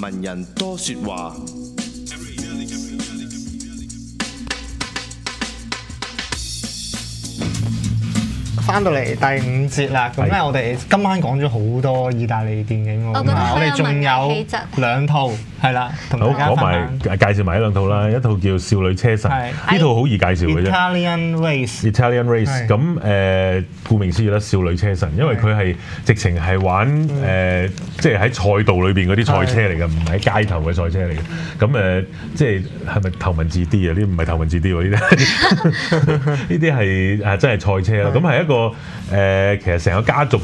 文人多說話。翻到嚟第5節啦，咁咧我哋今晚講咗好多意大利電影喎，我哋仲有2套係啦，同大家講埋介紹埋呢2套啦，一套叫《少女車神》，呢套好易介紹嘅啫。Italian Race 咁顧名思義啦，少女車神，因為佢係直情係玩即係喺賽道裏邊嗰啲賽車嚟嘅，唔係喺街頭嘅賽車嚟嘅。咁即係咪頭文字 D 啊？呢啲唔係頭文字 D 喎，呢啲係真係賽車啦。咁係一個其實成個家族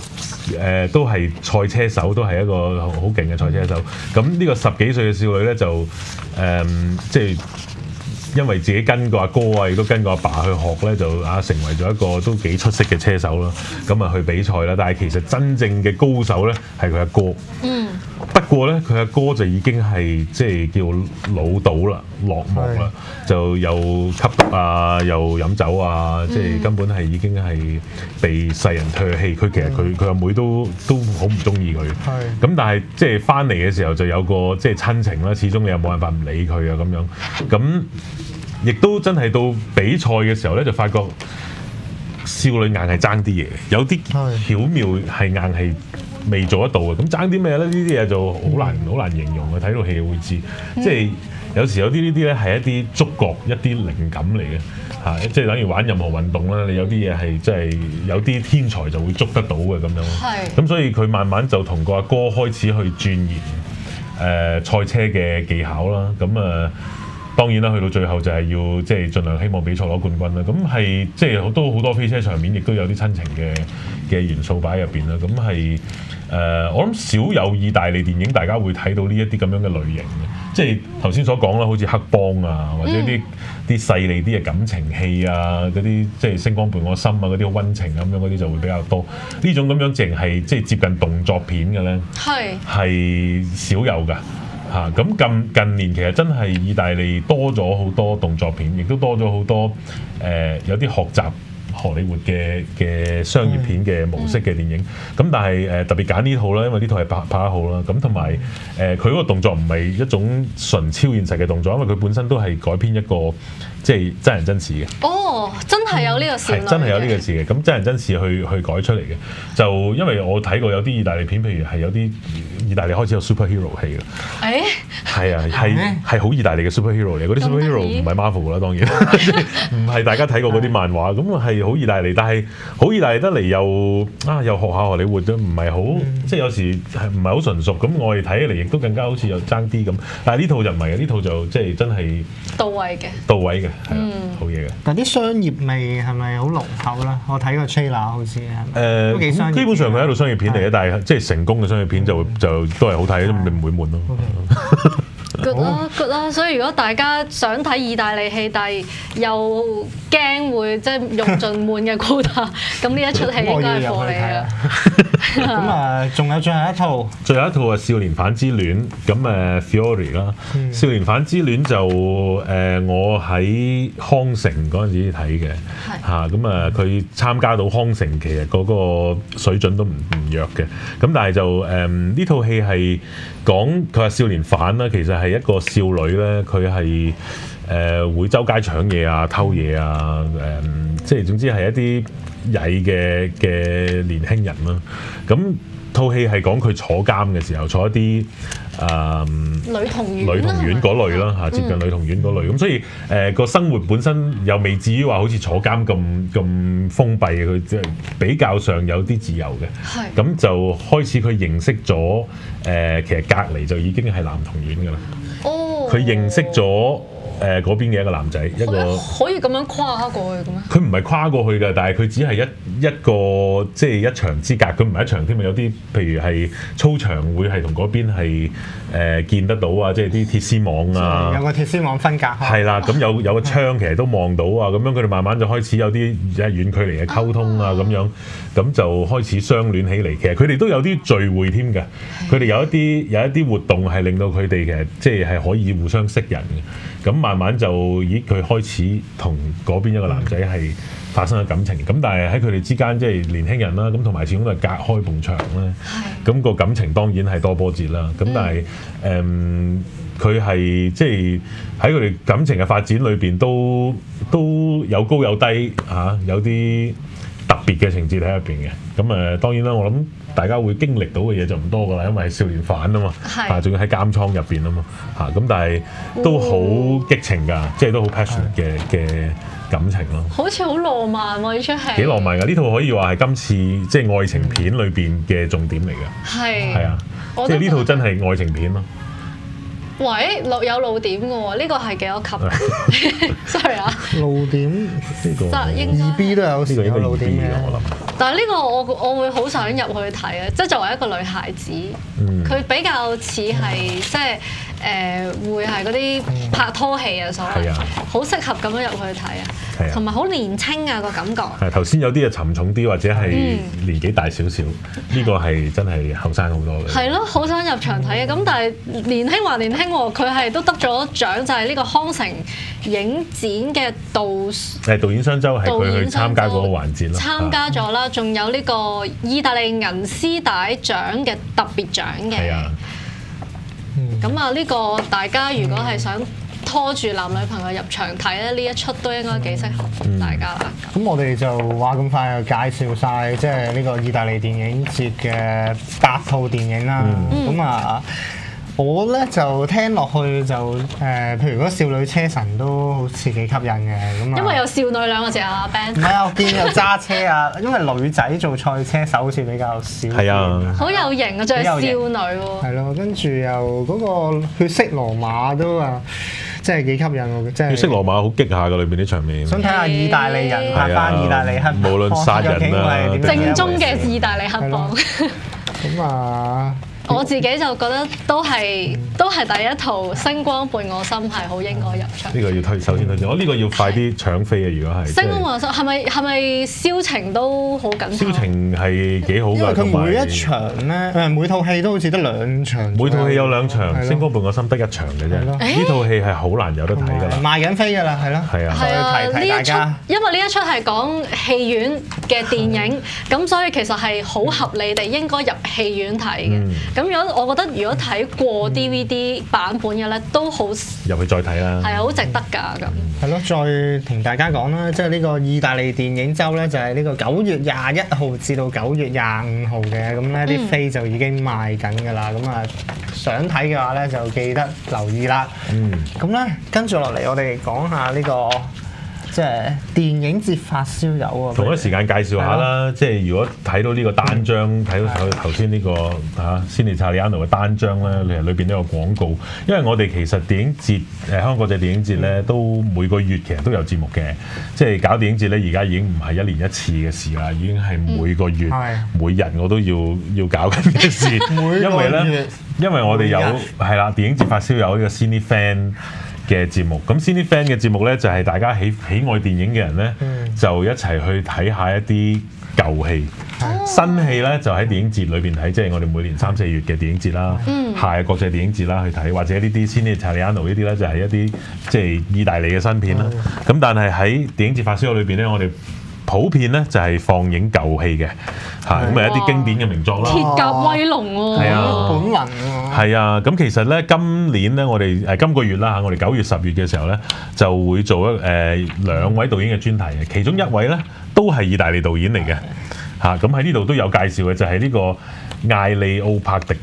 都係賽車手，都係一個好勁嘅賽車手。咁呢個10幾歲嘅少女咧就即係因為自己跟個阿哥啊，亦都跟個阿爸去學咧，就成為咗一個都幾出色嘅車手啦。咁啊去比賽啦，但係其實真正嘅高手咧係佢阿哥。不過咧，佢阿哥就已經係即係叫老到啦，落幕啦，就又吸毒啊，又飲酒啊，即係根本係已經係被世人唾棄。佢其實佢阿妹都好唔中意佢。咁但係即係翻嚟嘅時候就有個即係親情啦，始終你又冇辦法唔理佢啊咁樣。咁亦都真係到比賽嘅時候咧，就發覺少女硬係爭啲嘢，有啲巧妙係硬係未做得到嘅。咁爭啲咩咧？呢啲嘢就好難形容嘅，睇到戲會知。即係有時有啲呢啲咧係一啲觸覺、一啲靈感嚟嘅嚇，即係等於玩任何運動啦。你有啲嘢係即係有啲天才就會捉得到嘅咁樣。咁所以佢慢慢就同個阿哥開始去鑽研賽車嘅技巧啦。咁當然啦，去到最後就係要即係盡量希望比賽攞冠軍啦。咁係即係好多飛車場面，亦都有啲親情嘅元素擺喺入邊啦。咁係我諗少有意大利電影大家會睇到呢一啲咁樣嘅類型嘅，即係頭先所講啦，好似黑幫啊，或者啲細膩啲嘅感情戲啊，嗰啲即係星光伴我心啊，嗰啲好溫情咁樣嗰啲就會比較多。呢種咁樣淨係即係接近動作片嘅咧，係少有㗎。咁近年其實真係意大利多咗好多動作片，亦都多咗好多有啲學習荷里活嘅商業片嘅模式嘅電影。咁但係特別揀呢套啦，因為呢套係拍得好啦。咁同埋佢嗰個動作唔係一種純超現實嘅動作，因為佢本身都係改編一個即係真人真事嘅。真係有呢個事，真係有呢個事嘅。咁真人真事去改出嚟嘅，就因為我睇過有啲意大利片，譬如係有啲意大利開始有 superhero 戲嘅。係啊，係好意大利嘅 superhero 嚟。嗰啲 superhero 唔係 Marvel 啦，當然唔係大家睇過嗰啲漫畫。咁係好意大利，但係好意大利得嚟又學下荷里活都唔係好，即係有時係唔係好純熟。咁我哋睇起嚟亦都更加好似又爭啲咁。但係呢套就唔係嘅，呢套就即係真係到位嘅，係啦，好嘢嘅。但啲商業味係咪好濃厚啦？我睇個 trailer 好似都幾商業。基本上佢係一套商業片嚟嘅，但係即係成功嘅商業片就都係好睇，你唔會悶咯。good 啦，所以如果大家想睇意大利戲，但係又驚會即係用盡悶嘅 quota，咁呢一出戲應該係貨你嘅。咁仲有最後一套係《少年犯之戀》，咁Fiore 啦，《少年犯之戀》就我喺康城嗰陣時睇嘅嚇，咁佢參加到康城，其實嗰個水準都唔弱嘅。咁但係就呢套戲係講佢係少年犯啦，其實係一個少女咧，佢係會周街搶嘢啊、偷嘢啊，即係總之係一啲曳嘅年輕人啦。咁套戲係講佢坐監嘅時候，坐一啲女童院嗰類啦嚇，接近女童院嗰類。咁所以個生活本身又未至於話好似坐監咁封閉嘅，佢即係比較上有啲自由嘅。咁就開始佢認識咗其實隔離就已經係男童院㗎啦。佢認識咗嗰邊嘅一個男仔，一個可以咁樣跨過去嘅咩？佢唔係跨過去嘅，但係佢只係一個即係一牆之隔，佢唔係一牆添啊！有啲譬如係操場會係同嗰邊係見得到啊，即係啲鐵絲網啊，有個鐵絲網分隔開。係啦，咁有個窗其實都望到啊，咁樣佢哋慢慢就開始有啲遠距離嘅溝通啊，咁樣咁就開始相戀起嚟。其實佢哋都有啲聚會添嘅，佢哋有一啲活動係令到佢哋其實即係可以互相識人嘅。咁慢慢就佢開始同嗰邊一個男仔係發生嘅感情。咁但係喺佢哋之間即係年輕人啦，咁同埋始終都係隔開埲牆咧，咁個感情當然係多波折啦。咁但係佢係即係喺佢哋感情嘅發展裏邊都有高有低嚇，有啲特別嘅情節喺入邊嘅。咁當然啦，我諗大家會經歷到嘅嘢就唔多㗎啦，因為係少年犯啊嘛，仲要喺監倉入邊啊嘛咁但係都好激情㗎，即係都好 passionate 嘅感情咯。好似好浪漫喎呢出戲。幾浪漫㗎！呢套可以話係今次即係愛情片裏邊嘅重點嚟㗎。係啊，即係呢套真係愛情片咯。喂，有露點嘅喎，呢個係幾多級？sorry 啊，露點呢個2B 都有時有露點嘅，我諗。但係呢個我會好想入去睇啊！即係作為一個女孩子，佢比較似係即係會係嗰啲拍拖戲啊，所謂好適合咁樣入去睇啊，同埋好年輕啊個感覺。係頭先有啲嘢沉重啲，或者係年紀大少少，呢個係真係後生好多嘅。係咯，好想入場睇嘅。咁但係年輕還年輕喎，佢係都得咗獎，就係呢個康城影展嘅導演雙周係佢去參加嗰個環節咯。參加咗啦，仲有呢個意大利銀絲帶獎嘅特別獎嘅。咁啊，呢個大家如果係想拖住男女朋友入場睇咧，呢一出都應該幾適合大家啦。咁我哋就話咁快就介紹晒，即係呢個意大利電影節嘅8套電影啦。咁啊，我咧就聽落去就譬如嗰少女車神都好似幾吸引嘅咁啊。因為有少女兩個字啊 ，Ben。唔係啊，我見有揸車啊，因為女仔做賽車手好似比較少。係啊。好有型啊，仲係少女喎。係咯，跟住又嗰個血色羅馬都啊，真係幾吸引喎！即係血色羅馬好激下㗎，裏邊啲場面。想睇下意大利人拍翻意大利黑幫，無論殺人啦，正宗嘅意大利黑幫。咁啊〜我自己就覺得都係第一套《星光伴我心》係好應該入場。呢個要首先推薦，我呢個要快啲搶飛啊！如果係《星光伴我心》係咪銷情都好緊？銷情係幾好㗎，因為佢每一場咧每套戲都好似得2場。每套戲有2場，《星光伴我心》得1場嘅啫。呢套戲係好難有得睇㗎啦。賣緊飛㗎啦，係咯。係啊。係啊，呢一出因為呢一出係講戲院嘅電影，咁所以其實係好合理地應該入戲院睇嘅。咁如果我覺得如果睇過 DVD 版本嘅咧，都好入去再睇啦，係啊，好值得㗎咁。係咯，再同大家講啦，即係呢個意大利電影週咧，就係呢個9月21號至到9月25號嘅，咁咧啲飛就已經賣緊㗎啦。咁啊，想睇嘅話咧，就記得留意啦。咁咧跟住落嚟，我哋講下呢個。即係電影節發燒友啊！同一時間介紹下啦，即係如果睇到呢個單張，睇到頭先呢個Cine Italiano 嘅單張咧，其實裏邊都有廣告。因為我哋其實電影節香港國際電影節咧，都每個月其實都有節目嘅。即係搞電影節咧，而家已經唔係1年1次嘅事啦，已經係每個月、每日我都要搞緊嘅事。因為我哋有係啦，電影節發燒友呢個 Cine Fan嘅節目，咁 Cine Fan 嘅節目咧就係大家喜愛電影嘅人咧，就一齊去睇下一啲舊戲，新戲咧就喺電影節裏邊睇，即係我哋每年3、4月嘅電影節啦，夏日國際電影節啦去睇，或者呢啲 Cine Italiano 呢啲咧就係一啲即係意大利嘅新片啦。咁但係喺電影節發燒友裏邊咧，我哋普遍咧就係放映舊戲嘅，咁咪一啲經典嘅名作啦。鐵甲威龍喎，係啊，本雲喎。係啊，咁其實咧今年咧我哋今個月啦嚇，我哋9月、10月嘅時候咧就會做2位導演嘅專題嘅，其中一位咧都係意大利導演嚟嘅嚇，咁喺呢度都有介紹嘅，就係呢個艾利奧帕提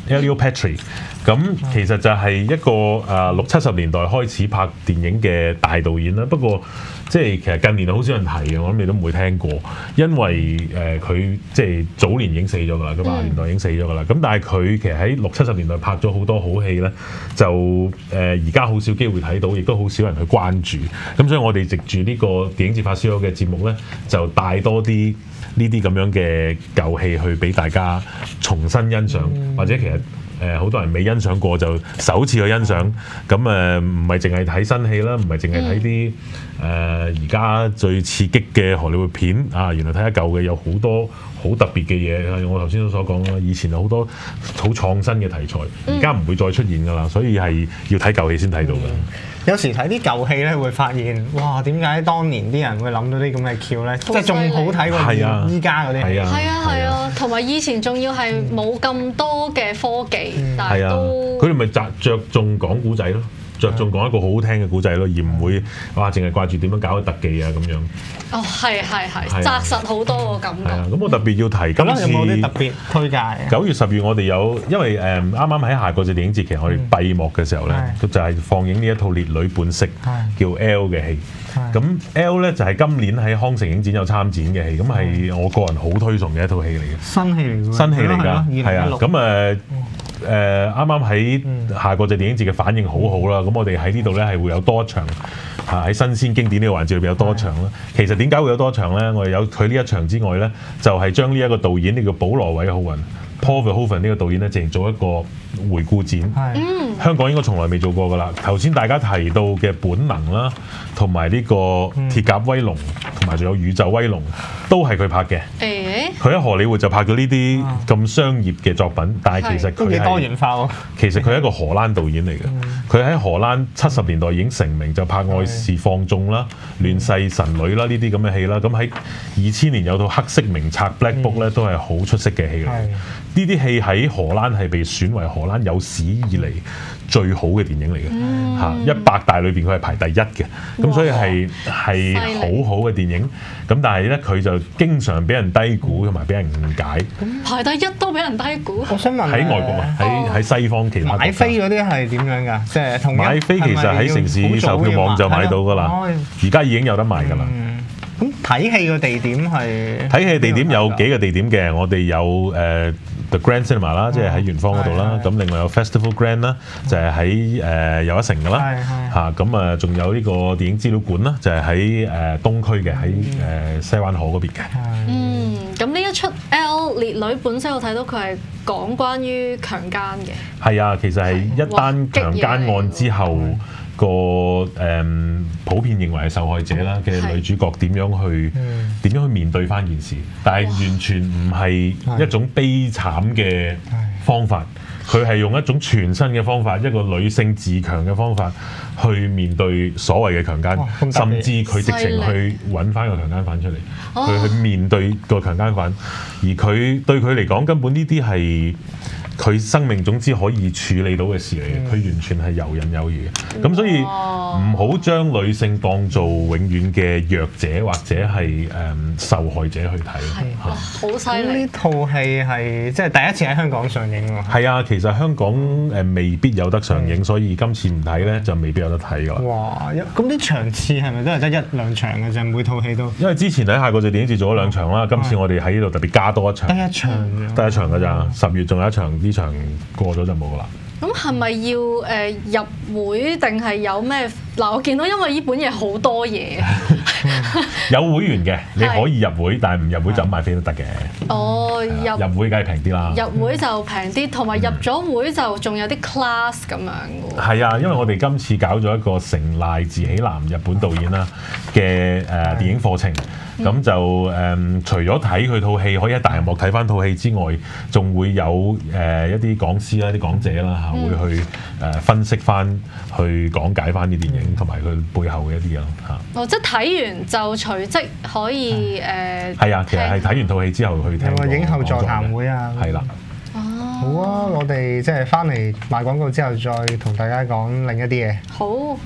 Elio Petri。咁其實就係一個60、70年代開始拍電影嘅大導演啦。不過即係其實近年好少人提嘅，我諗你都唔會聽過，因為佢即係早年已經死咗㗎啦，80年代已經死咗㗎啦。咁但係佢其實喺60、70年代拍咗好多好戲咧，就而家好少機會睇到，亦都好少人去關注。咁所以我哋藉住呢個電影節發燒友嘅節目咧，就帶多啲呢啲咁樣嘅舊戲去俾大家重新欣賞，或者其實好多人未欣賞過就首次去欣賞，咁唔係淨係睇新戲啦，唔係淨係睇啲而家最刺激嘅荷里活片啊，原來睇下舊嘅有好多好特別嘅嘢，我頭先都所講啦，以前有好多好創新嘅題材，而家唔會再出現㗎啦，所以係要睇舊戲先睇到㗎。有時睇啲舊戲咧，會發現哇，點解當年啲人會諗到啲咁嘅橋咧？即係仲好睇過依家嗰啲。係啊，同埋以前仲要係冇咁多嘅科技，但係都佢哋咪着重講古仔咯。着重講一個好好聽嘅古仔咯，而唔會哇淨係掛住點樣搞個特技啊咁樣。哦，係，紮實好多個感覺。咁我特別要提今次有冇啲特別推介？9月10月我哋有，因為啱啱喺下個電影節其實我哋閉幕嘅時候咧，就係放映呢一套《烈女本色》叫 L 嘅戲。咁 L 咧就係今年喺康城影展有參展嘅戲，咁係我個人好推崇嘅一套戲嚟嘅。新戲嚟㗎。新戲嚟㗎，係啊，咁啱啱喺下個電影節嘅反應好好啦，咁我哋喺呢度咧係會有多一場喺新鮮經典呢個環節裏邊有多一場啦。其實點解會有多一場咧？我哋有佢呢一場之外咧，就係將呢一個導演呢個保羅韋浩雲 Paul Verhoeven 呢個導演咧，淨係做一個回顧展。香港應該從來未做過㗎啦。頭先大家提到嘅本能啦，同埋呢個鐵甲威龍，同埋仲有宇宙威龍，都係佢拍嘅。佢喺荷里活就拍咗呢啲咁商業嘅作品，但係其實佢係多元化喎。其實佢係一個荷蘭導演嚟嘅。佢喺荷蘭70年代已經成名，就拍《愛是放縱》啦、《亂世神女》啦呢啲咁嘅戲啦。咁喺2000年有套黑色名冊 Black Book 咧，都係好出色嘅戲嚟嘅。呢啲戲喺荷蘭係被選為荷蘭有史以嚟最好嘅電影嚟嘅，100大裏邊佢係排第1嘅，咁所以係好好嘅電影。咁但係咧佢就經常俾人低估同埋俾人誤解。排第1都俾人低估。我想問喺外國啊，喺西方其他買飛嗰啲係點樣㗎？即係同買飛其實喺城市售票網就買到㗎啦，而家已經有得賣㗎啦。咁睇戲嘅地點係？睇戲嘅地點有幾個地點嘅，我哋有The Grand Cinema 啦，即係喺圓方嗰度啦。咁另外有 Festival Grand 啦，就係喺又一城㗎啦。咁仲有呢個電影資料館啦，就係喺東區嘅，喺西灣河嗰邊嘅。咁呢一出 L 烈女本色，我睇到佢係講關於強姦嘅。係啊，其實係一單強姦案之後。普遍認為係受害者啦嘅女主角點樣去面對翻件事，但係完全唔係一種悲慘嘅方法，佢係用一種全新嘅方法，一個女性自強嘅方法去面對所謂嘅強姦，甚至佢直情去揾翻個強姦犯出嚟，佢去面對個強姦犯，而佢對佢嚟講根本呢啲係佢生命總之可以處理到嘅事嚟嘅，佢完全係游刃有餘嘅。咁所以唔好將女性當做永遠嘅弱者或者係受害者去睇。好犀利！呢套戲係即係第一次喺香港上映喎。係啊，其實香港未必有得上映，所以今次唔睇咧就未必有得睇㗎啦。哇！咁啲場次係咪都係得1、2場嘅啫？每套戲都。因為之前喺下個電影節做咗2場啦，今次我哋喺呢度特別加多一場。得一場。得一場㗎咋？10月仲有一場。呢場過咗就冇啦。咁係咪要入會定係有咩？嗱，我見到因為呢本嘢好多嘢。有會員嘅，你可以入會，但係唔入會就咁買飛都得嘅。哦，入會梗係平啲啦。入會就平啲，同埋入咗會就仲有啲 class 咁樣嘅喎。係啊，因為我哋今次搞咗一個成瀨自喜男日本導演啦嘅電影課程。咁就除咗睇佢套戲可以喺大銀幕睇翻套戲之外，仲會有一啲講師啦、啲講者啦會去分析翻、去講解翻啲電影同埋佢背後嘅一啲嘢咯嚇。即係睇完就隨即可以係啊，其實係睇完套戲之後去聽。有個影後座談會啊。係啦。好啊，我哋即係翻嚟賣廣告之後，再同大家講另一啲嘢。好。